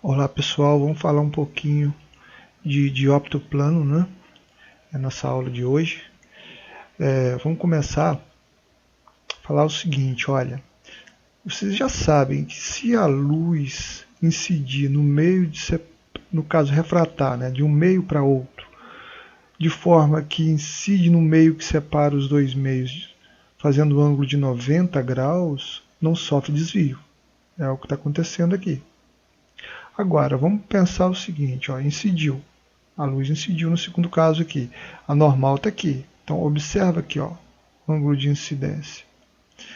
Olá pessoal, vamos falar um pouquinho de dióptro plano, né? É a nossa aula de hoje. Vamos começar a falar o seguinte, olha, vocês já sabem que se a luz incidir no meio no caso refratar, né, de um meio para outro, de forma que incide no meio que separa os dois meios, fazendo um ângulo de 90 graus, não sofre desvio. É o que está acontecendo aqui. Agora, vamos pensar o seguinte, ó, incidiu. A luz incidiu no segundo caso aqui. A normal está aqui. Então, observa aqui, ó, o ângulo de incidência.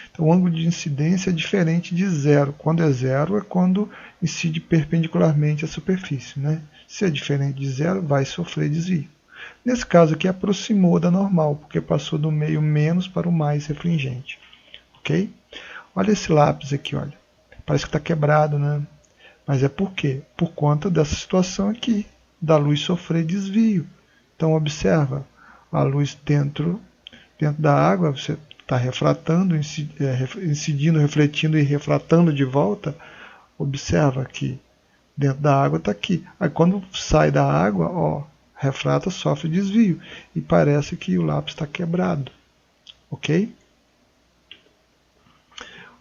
Então, o ângulo de incidência é diferente de zero. Quando é zero, é quando incide perpendicularmente à superfície. Né? Se é diferente de zero, vai sofrer desvio. Nesse caso aqui, aproximou da normal, porque passou do meio menos para o mais refringente. Ok? Olha esse lápis aqui, olha. Parece que está quebrado, né? Mas é por quê? Por conta dessa situação aqui, da luz sofrer desvio. Então observa, a luz dentro da água, você está refratando, incidindo, refletindo e refratando de volta. Observa que dentro da água está aqui. Aí quando sai da água, ó, refrata, sofre desvio. E parece que o lápis está quebrado. Ok?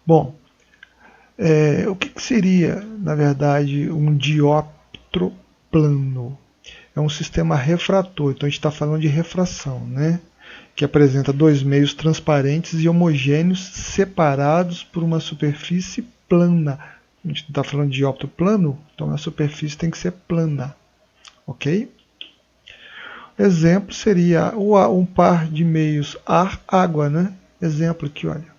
Bom, o que seria, na verdade, um dióptro plano? É um sistema refrator, então a gente está falando de refração, né? Que apresenta dois meios transparentes e homogêneos separados por uma superfície plana. A gente está falando de dióptro plano, então a superfície tem que ser plana, ok? Exemplo seria um par de meios ar-água, né? Exemplo aqui, olha.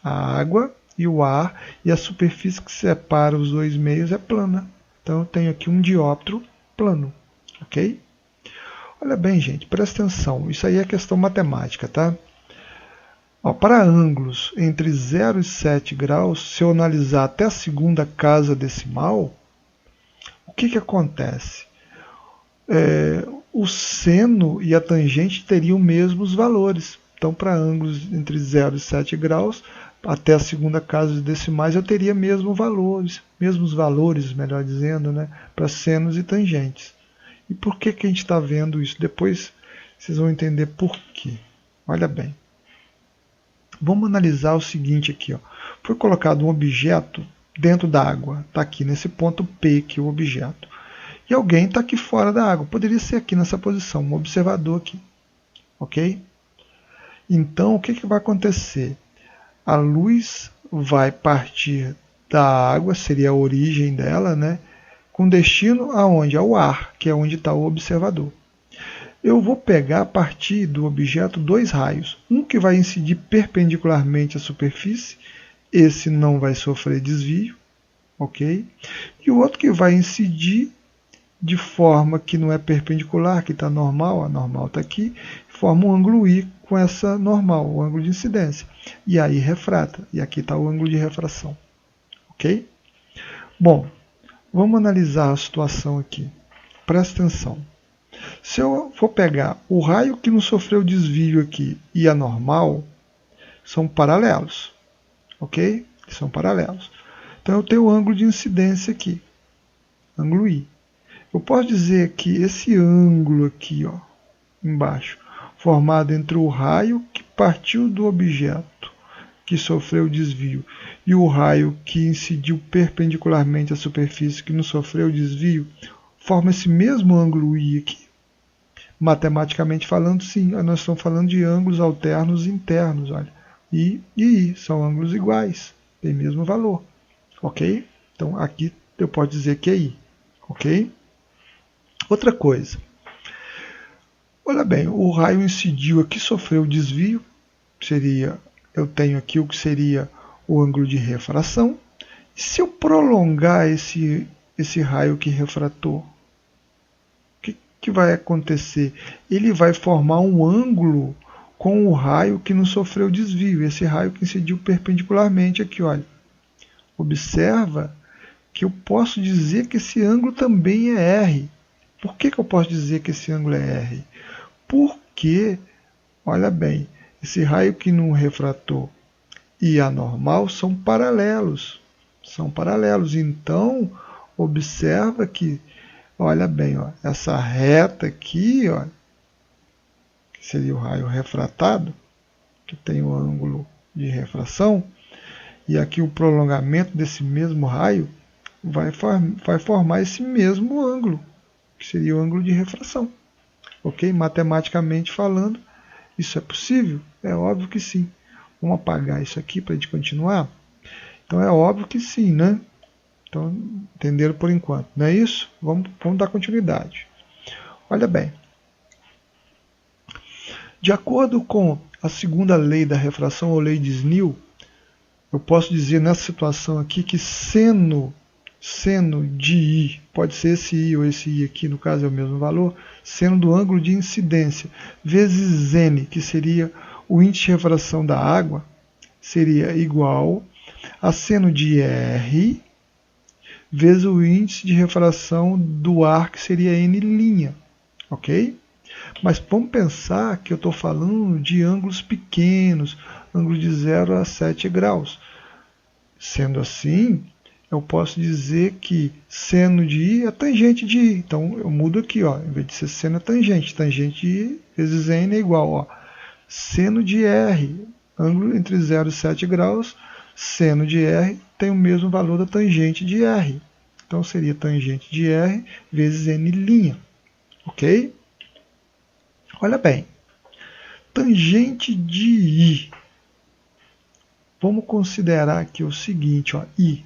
A água e o ar, e a superfície que separa os dois meios é plana. Então eu tenho aqui um dióptro plano, ok? Olha bem, gente, presta atenção, isso aí é questão matemática, tá? Ó, para ângulos entre 0 e 7 graus, se eu analisar até a segunda casa decimal, o que acontece? O seno e a tangente teriam mesmos valores. Então, para ângulos entre 0 e 7 graus, até a segunda casa decimais, eu teria mesmos valores, melhor dizendo, né, para senos e tangentes. E por que a gente está vendo isso? Depois vocês vão entender por quê. Olha bem. Vamos analisar o seguinte aqui. Ó. Foi colocado um objeto dentro da água. Está aqui nesse ponto P, que é o objeto. E alguém está aqui fora da água. Poderia ser aqui nessa posição, um observador aqui. Ok? Então, o que vai acontecer? A luz vai partir da água, seria a origem dela, né? Com destino aonde? Ao ar, que é onde está o observador. Eu vou pegar a partir do objeto dois raios. Um que vai incidir perpendicularmente à superfície, esse não vai sofrer desvio, ok? E o outro que vai incidir de forma que não é perpendicular, que está normal, a normal está aqui, forma um ângulo I com essa normal, o ângulo de incidência. E aí refrata, e aqui está o ângulo de refração, ok? Bom, vamos analisar a situação aqui. Presta atenção. Se eu for pegar o raio que não sofreu desvio aqui e a normal, são paralelos, ok? São paralelos. Então eu tenho o ângulo de incidência aqui, ângulo I. Eu posso dizer que esse ângulo aqui, ó, embaixo, formado entre o raio que partiu do objeto que sofreu desvio e o raio que incidiu perpendicularmente à superfície que não sofreu desvio, forma esse mesmo ângulo I aqui. Matematicamente falando, sim, nós estamos falando de ângulos alternos internos, olha. I e I são ângulos iguais, tem mesmo valor, ok? Então aqui eu posso dizer que é I, ok? Outra coisa, olha bem, o raio incidiu aqui, sofreu desvio, eu tenho aqui o que seria o ângulo de refração. E se eu prolongar esse raio que refratou, o que vai acontecer? Ele vai formar um ângulo com o raio que não sofreu desvio, esse raio que incidiu perpendicularmente aqui, olha. Observa que eu posso dizer que esse ângulo também é R. Por que eu posso dizer que esse ângulo é R? Porque, olha bem, esse raio que não refratou e a normal são paralelos. São paralelos. Então, Observa que, olha bem, ó, essa reta aqui, ó, que seria o raio refratado, que tem o ângulo de refração, e aqui o prolongamento desse mesmo raio vai formar esse mesmo ângulo, que seria o ângulo de refração. Ok? Matematicamente falando, isso é possível? É óbvio que sim. Vamos apagar isso aqui para a gente continuar? Então é óbvio que sim, né? Então, entenderam por enquanto, não é isso? Vamos dar continuidade. Olha bem. De acordo com a segunda lei da refração, ou lei de Snell, eu posso dizer nessa situação aqui que seno de I, pode ser esse I ou esse I aqui, no caso é o mesmo valor, seno do ângulo de incidência, vezes N, que seria o índice de refração da água, seria igual a seno de R vezes o índice de refração do ar, que seria N', ok? Mas vamos pensar que eu estou falando de ângulos pequenos, ângulos de 0 a 7 graus. Sendo assim, eu posso dizer que seno de I é tangente de I. Então eu mudo aqui, ó, em vez de ser seno é tangente. Tangente de I vezes N é igual, ó, seno de R, ângulo entre 0 e 7 graus, seno de R tem o mesmo valor da tangente de R. Então seria tangente de R vezes N', ok? Olha bem, tangente de I. Vamos considerar aqui o seguinte, ó, I.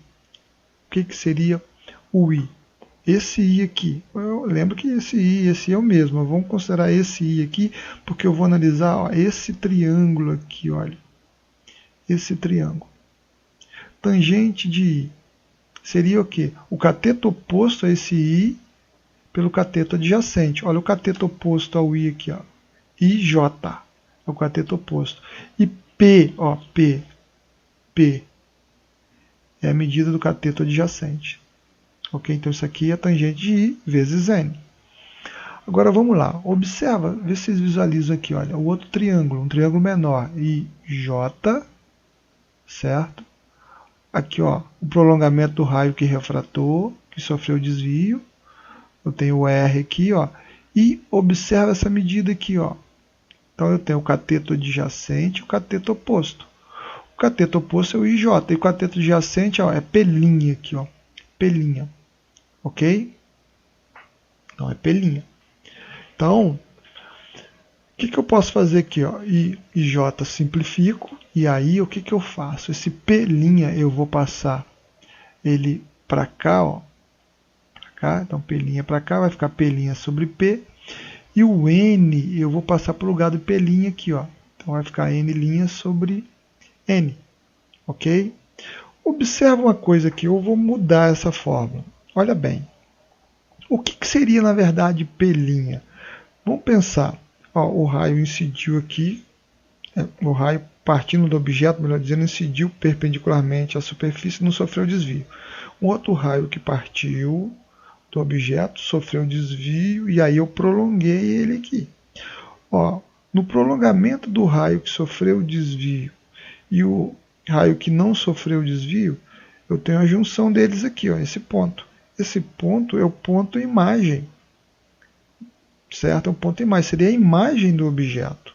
O que seria o I? Esse I aqui, eu lembro que esse I é o mesmo. Vamos considerar esse I aqui, porque eu vou analisar, ó, esse triângulo aqui, olha. Esse triângulo. Tangente de I seria o quê? O cateto oposto a esse I pelo cateto adjacente. Olha o cateto oposto ao I aqui, ó. IJ é o cateto oposto. E P, ó, P é a medida do cateto adjacente. Ok? Então isso aqui é a tangente de I vezes N. Agora vamos lá. Observa, vê se vocês visualizam aqui, olha, o outro triângulo, um triângulo menor, IJ, certo? Aqui, ó, o prolongamento do raio que refratou, que sofreu desvio. Eu tenho o R aqui, ó, e observa essa medida aqui, ó. Então eu tenho o cateto adjacente e o cateto oposto. O cateto oposto é o IJ, e o cateto adjacente, ó, é P' aqui, ó, P', ok? Então é P'. Então, o que eu posso fazer aqui, ó? IJ simplifico, e aí o que eu faço? Esse P' eu vou passar ele para cá, ó, cá, então P' para cá, vai ficar P' sobre P, e o N eu vou passar para o lugar do P' aqui, ó, então vai ficar N' sobre N, ok? Observa uma coisa aqui, eu vou mudar essa fórmula, olha bem, o que seria na verdade P'? Vamos pensar, ó, o raio incidiu aqui, o raio partindo do objeto, melhor dizendo, incidiu perpendicularmente à superfície e não sofreu desvio. Um outro raio que partiu do objeto sofreu desvio e aí eu prolonguei ele aqui. Ó, no prolongamento do raio que sofreu desvio e o raio que não sofreu desvio, eu tenho a junção deles aqui, ó, esse ponto. Esse ponto é o ponto imagem, certo? É o ponto imagem, seria a imagem do objeto,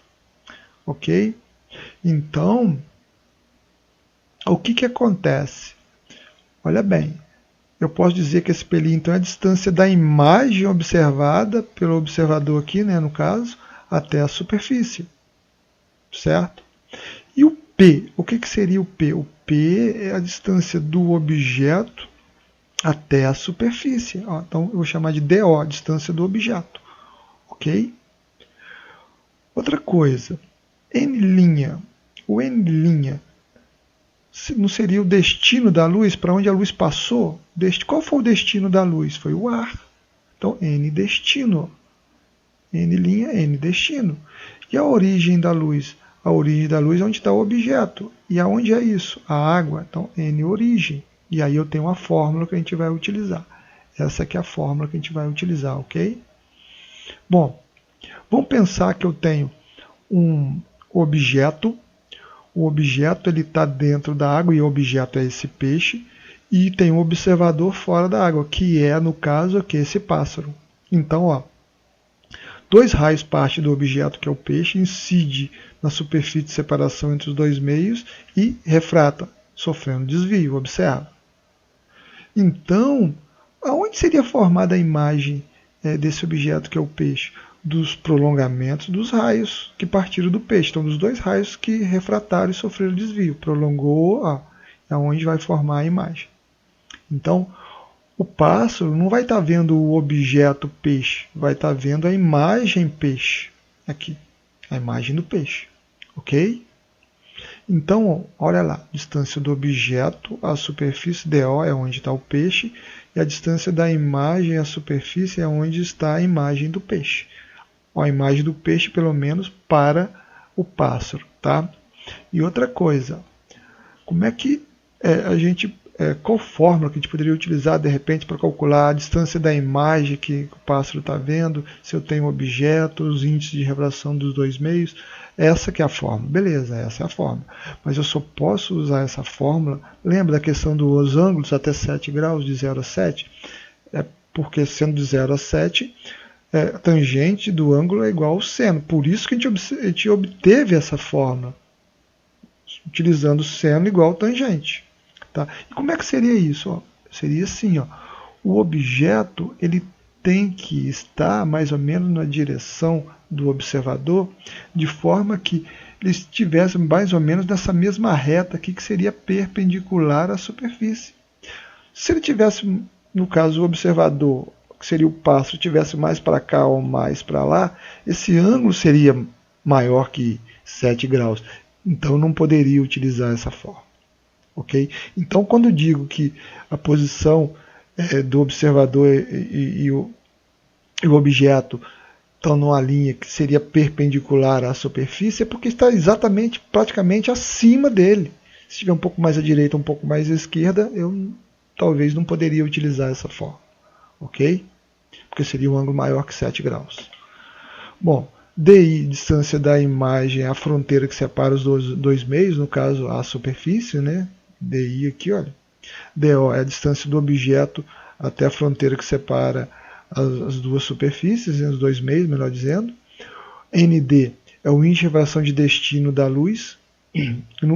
ok? Então, o que acontece? Olha bem, eu posso dizer que esse P' então é a distância da imagem observada pelo observador aqui, né, no caso, até a superfície, certo? E o P, o que seria o P? O P é a distância do objeto até a superfície. Ó, então eu vou chamar de DO, distância do objeto, ok? Outra coisa, N', o N' não seria o destino da luz, para onde a luz passou? Qual foi o destino da luz? Foi o ar. Então, N destino. N', N destino. E a origem da luz? A origem da luz é onde está o objeto. E aonde é isso? A água. Então, N origem. E aí eu tenho uma fórmula que a gente vai utilizar. Essa aqui é a fórmula que a gente vai utilizar, ok? Bom, vamos pensar que eu tenho um objeto. O objeto está dentro da água e o objeto é esse peixe. e tem um observador fora da água, que é, no caso, aqui, esse pássaro. Então, ó, 2 raios partem do objeto, que é o peixe, incide na superfície de separação entre os dois meios e refrata, sofrendo desvio, observa. Então, aonde seria formada a imagem desse objeto que é o peixe? Dos prolongamentos dos raios que partiram do peixe. Então, dos 2 raios que refrataram e sofreram desvio. Prolongou, ó, é onde vai formar a imagem. Então, o pássaro não vai estar vendo o objeto peixe, vai estar vendo a imagem peixe. Aqui, a imagem do peixe. Ok? Então, olha lá, distância do objeto à superfície, DO, é onde está o peixe, e a distância da imagem à superfície é onde está a imagem do peixe. A imagem do peixe, pelo menos, para o pássaro. Tá? E outra coisa, como é que qual fórmula que a gente poderia utilizar de repente para calcular a distância da imagem que o pássaro está vendo, se eu tenho um objeto, os índices de refração dos 2 meios? Essa que é a fórmula, beleza, essa é a fórmula. Mas eu só posso usar essa fórmula, lembra da questão dos ângulos até 7 graus, de 0 a 7? É porque sendo de 0 a 7, a tangente do ângulo é igual ao seno. Por isso que a gente obteve essa fórmula, utilizando seno igual ao tangente. Tá? E como é que seria isso? Ó, seria assim, ó, o objeto ele tem que estar mais ou menos na direção do observador, de forma que ele estivesse mais ou menos nessa mesma reta aqui, que seria perpendicular à superfície. Se ele tivesse, no caso, o observador, que seria o pássaro, tivesse mais para cá ou mais para lá, esse ângulo seria maior que 7 graus. Então não poderia utilizar essa forma. Okay? Então, quando eu digo que a posição do observador e o objeto estão numa linha que seria perpendicular à superfície, é porque está exatamente, praticamente acima dele. Se estiver um pouco mais à direita, um pouco mais à esquerda, eu talvez não poderia utilizar essa forma. Ok? Porque seria um ângulo maior que 7 graus. Bom, DI, distância da imagem à fronteira que separa os dois meios, no caso a superfície, né? DI aqui, olha. DO é a distância do objeto até a fronteira que separa as duas superfícies, os dois meios, melhor dizendo. ND é o índice de refração de destino da luz.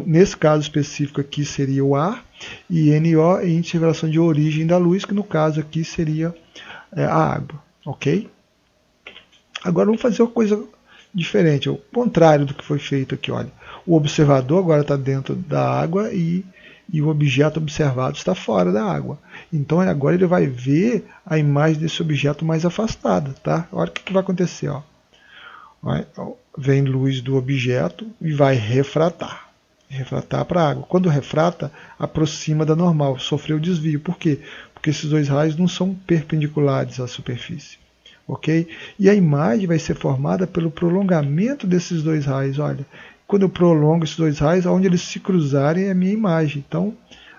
Nesse caso específico aqui seria o ar. E NO é índice de refração de origem da luz, que no caso aqui seria a água. Ok? Agora vamos fazer uma coisa diferente, o contrário do que foi feito aqui. Olha. O observador agora está dentro da água e o objeto observado está fora da água. Então agora ele vai ver a imagem desse objeto mais afastada. Tá? Olha o que vai acontecer. Ó. Vem luz do objeto e vai refratar. Refratar para a água. Quando refrata, aproxima da normal, sofreu desvio. Por quê? Porque esses 2 raios não são perpendiculares à superfície. Ok? E a imagem vai ser formada pelo prolongamento desses 2 raios. Olha, quando eu prolongo esses 2 raios, onde eles se cruzarem é a minha imagem. Então,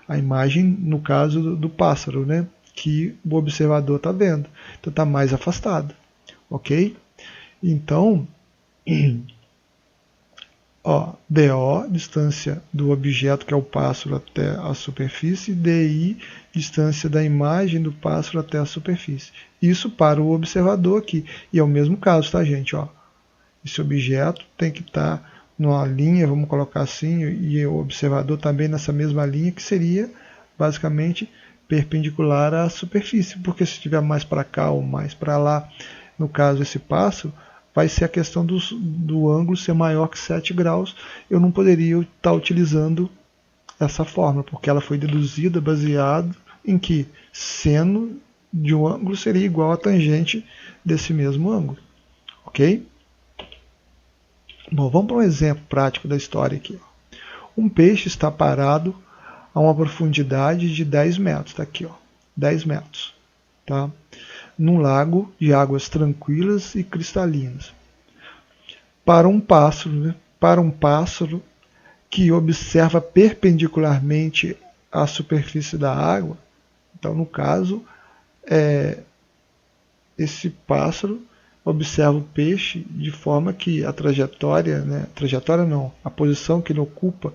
a imagem, no caso do pássaro, né, que o observador está vendo. Então, está mais afastado. Ok? Então, ó, DO, distância do objeto, que é o pássaro, até a superfície. DI, distância da imagem do pássaro até a superfície. Isso para o observador aqui. E é o mesmo caso, tá, gente? Ó, esse objeto tem que estar numa linha, vamos colocar assim, e o observador também nessa mesma linha, que seria basicamente perpendicular à superfície. Porque se estiver mais para cá ou mais para lá, no caso esse pássaro, vai ser a questão do ângulo ser maior que 7 graus. Eu não poderia estar utilizando essa fórmula, porque ela foi deduzida baseado em que seno de um ângulo seria igual a tangente desse mesmo ângulo. Ok? Bom, vamos para um exemplo prático da história aqui. Um peixe está parado a uma profundidade de 10 metros. Está aqui, ó, 10 metros. Tá? Num lago de águas tranquilas e cristalinas. Para um pássaro que observa perpendicularmente à superfície da água, então no caso, esse pássaro observa o peixe de forma que a trajetória, né, a posição que ele ocupa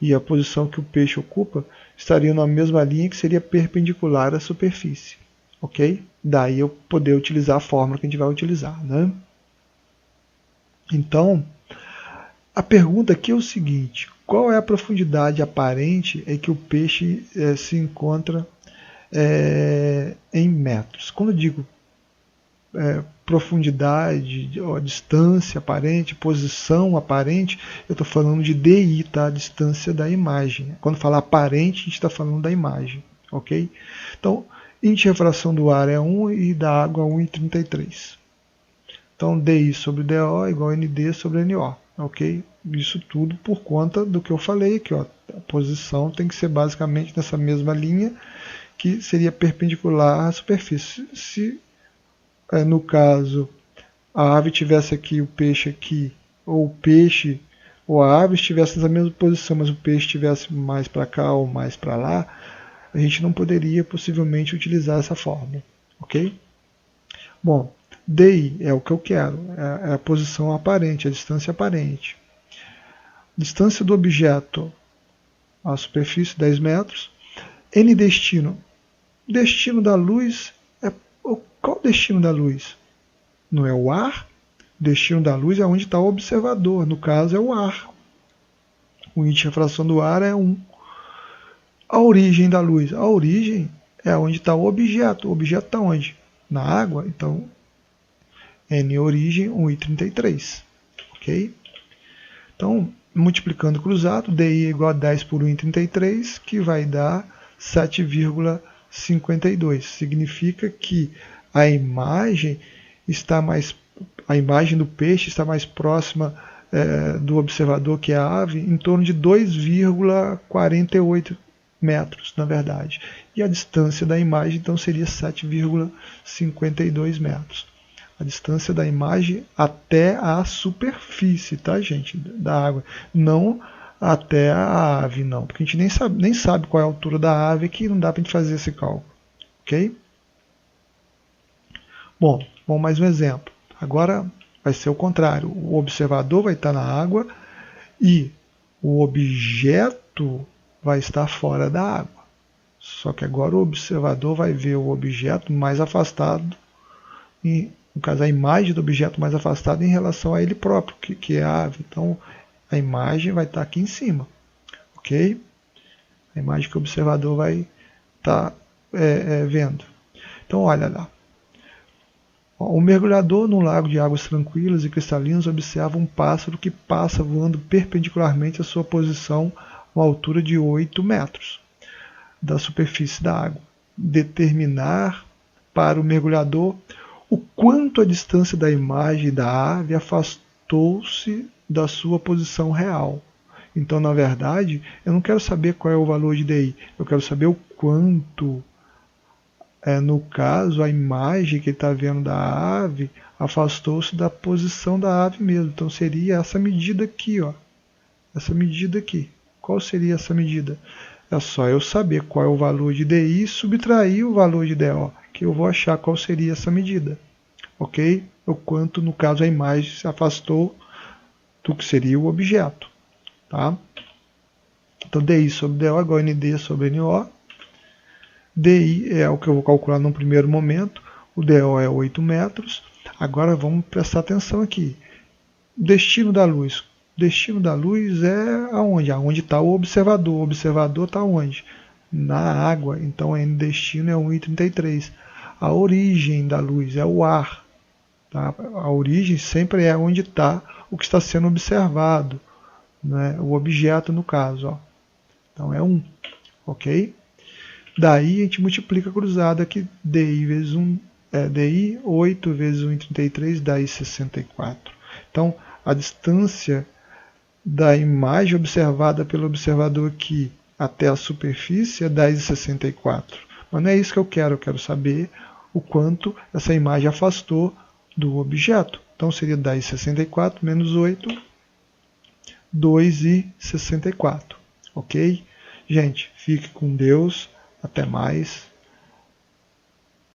e a posição que o peixe ocupa estariam na mesma linha que seria perpendicular à superfície, ok? Daí eu poder utilizar a fórmula que a gente vai utilizar, né? Então, a pergunta aqui é o seguinte: qual é a profundidade aparente em que o peixe se encontra em metros? Quando eu digo profundidade, distância aparente, posição aparente, eu estou falando de DI, tá? A distância da imagem. Quando falar aparente, a gente está falando da imagem, ok? Então, índice de refração do ar é 1 e da água 1,33. Então, DI sobre DO igual a ND sobre NO, ok? Isso tudo por conta do que eu falei aqui, ó. A posição tem que ser basicamente nessa mesma linha que seria perpendicular à superfície. Se no caso a ave tivesse aqui, o peixe aqui, ou o peixe ou a ave estivesse nessa mesma posição, mas o peixe estivesse mais para cá ou mais para lá, a gente não poderia possivelmente utilizar essa fórmula, ok? Bom, DI é o que eu quero, é a posição aparente, a distância aparente. Distância do objeto à superfície, 10 metros. N destino. Destino da luz é... Qual o destino da luz? Não é o ar? O destino da luz é onde está o observador, no caso é o ar. O índice de refração do ar é 1. A origem da luz. A origem é onde está o objeto. O objeto está onde? Na água. Então, N origem 1,33. Ok? Então, multiplicando cruzado, DI é igual a 10 por 1,33, que vai dar 7,52. Significa que a imagem do peixe está mais próxima do observador, que é a ave, em torno de 2,48 metros, na verdade. E a distância da imagem, então, seria 7,52 metros. A distância da imagem até a superfície, tá, gente, da água. Não até a ave, não. Porque a gente nem sabe qual é a altura da ave, que não dá para a gente fazer esse cálculo. Ok? Bom, vamos mais um exemplo. Agora vai ser o contrário. O observador vai estar na água e o objeto vai estar fora da água. Só que agora o observador vai ver o objeto mais afastado, no caso a imagem do objeto mais afastada em relação a ele próprio, que é a ave. Então a imagem vai estar aqui em cima. Ok? A imagem que o observador vai estar vendo. Então olha lá. O mergulhador num lago de águas tranquilas e cristalinas observa um pássaro que passa voando perpendicularmente à sua posição a uma altura de 8 metros da superfície da água. Determinar para o mergulhador o quanto a distância da imagem da ave afastou-se da sua posição real. Então, na verdade, eu não quero saber qual é o valor de DI, eu quero saber o quanto, no caso, a imagem que ele está vendo da ave afastou-se da posição da ave mesmo. Então, seria essa medida aqui, ó. Essa medida aqui. Qual seria essa medida? É só eu saber qual é o valor de DI e subtrair o valor de DO, que eu vou achar qual seria essa medida. Ok? O quanto, no caso, a imagem se afastou do que seria o objeto. Tá? Então, DI sobre DO é igual a ND sobre NO. DI é o que eu vou calcular no primeiro momento. O DO é 8 metros. Agora vamos prestar atenção aqui. Destino da luz. O destino da luz é aonde? Aonde está o observador. O observador está onde? Na água. Então, N destino é 1,33. A origem da luz é o ar. Tá? A origem sempre é onde está o que está sendo observado, né? O objeto no caso. Ó. Então é 1. Ok? Daí a gente multiplica cruzado aqui, DI vezes 1, DI 8 vezes 1,33, daí 64. Então a distância da imagem observada pelo observador aqui até a superfície é 10,64. Mas não é isso que eu quero saber o quanto essa imagem afastou do objeto. Então seria 10,64 menos 8, 2,64. Ok? Gente, fique com Deus. Até mais.